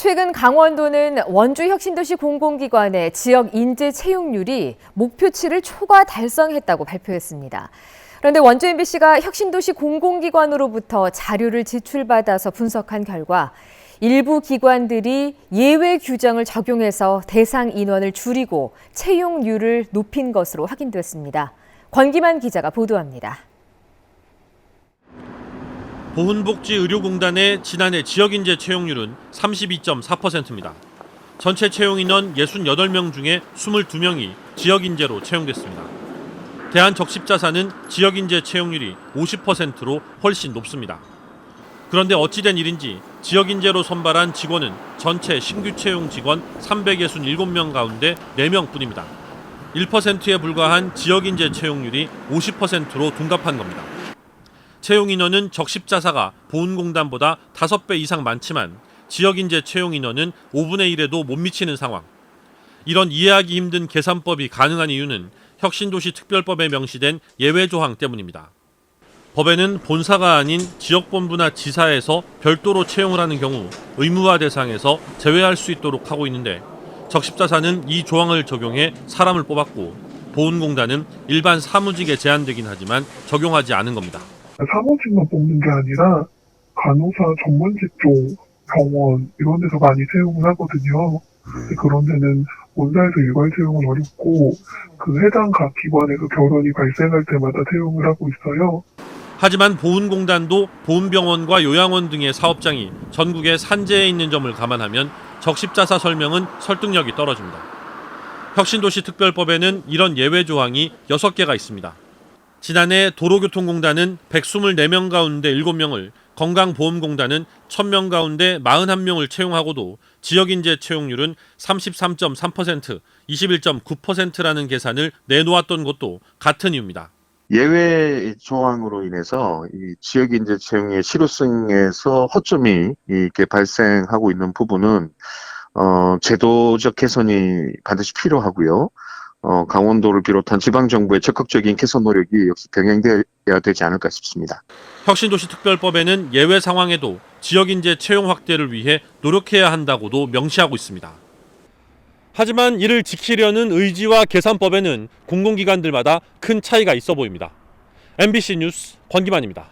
최근 강원도는 원주 혁신도시 공공기관의 지역 인재 채용률이 목표치를 초과 달성했다고 발표했습니다. 그런데 원주 MBC가 혁신도시 공공기관으로부터 자료를 제출받아서 분석한 결과 일부 기관들이 예외 규정을 적용해서 대상 인원을 줄이고 채용률을 높인 것으로 확인됐습니다. 권기만 기자가 보도합니다. 보훈복지의료공단의 지난해 지역인재 채용률은 32.4%입니다. 전체 채용 인원 68명 중에 22명이 지역인재로 채용됐습니다. 대한적십자사는 지역인재 채용률이 50%로 훨씬 높습니다. 그런데 어찌된 일인지 지역인재로 선발한 직원은 전체 신규 채용 직원 367명 가운데 4명뿐입니다. 1%에 불과한 지역인재 채용률이 50%로 둔갑한 겁니다. 채용 인원은 적십자사가 보훈공단보다 5배 이상 많지만 지역인재 채용 인원은 5분의 1에도 못 미치는 상황. 이런 이해하기 힘든 계산법이 가능한 이유는 혁신도시특별법에 명시된 예외 조항 때문입니다. 법에는 본사가 아닌 지역본부나 지사에서 별도로 채용을 하는 경우 의무화 대상에서 제외할 수 있도록 하고 있는데 적십자사는 이 조항을 적용해 사람을 뽑았고 보훈공단은 일반 사무직에 제한되긴 하지만 적용하지 않은 겁니다. 사무직만 뽑는 게 아니라 간호사 전문직 쪽 병원 이런 데서 많이 채용을 하거든요. 그런 데는 본사에서 일괄 채용은 어렵고 그 해당 각 기관에서 결혼이 발생할 때마다 채용을 하고 있어요. 하지만 보훈공단도 보훈병원과 요양원 등의 사업장이 전국에 산재해 있는 점을 감안하면 적십자사 설명은 설득력이 떨어집니다. 혁신도시특별법에는 이런 예외 조항이 6개가 있습니다. 지난해 도로교통공단은 124명 가운데 7명을, 건강보험공단은 1000명 가운데 41명을 채용하고도 지역인재 채용률은 33.3%, 21.9%라는 계산을 내놓았던 것도 같은 이유입니다. 예외 조항으로 인해서 이 지역인재 채용의 실효성에서 허점이 이렇게 발생하고 있는 부분은 제도적 개선이 반드시 필요하고요. 강원도를 비롯한 지방정부의 적극적인 개선 노력이 역시 병행되어야 되지 않을까 싶습니다. 혁신도시특별법에는 예외 상황에도 지역인재 채용 확대를 위해 노력해야 한다고도 명시하고 있습니다. 하지만 이를 지키려는 의지와 계산법에는 공공기관들마다 큰 차이가 있어 보입니다. MBC 뉴스 권기만입니다.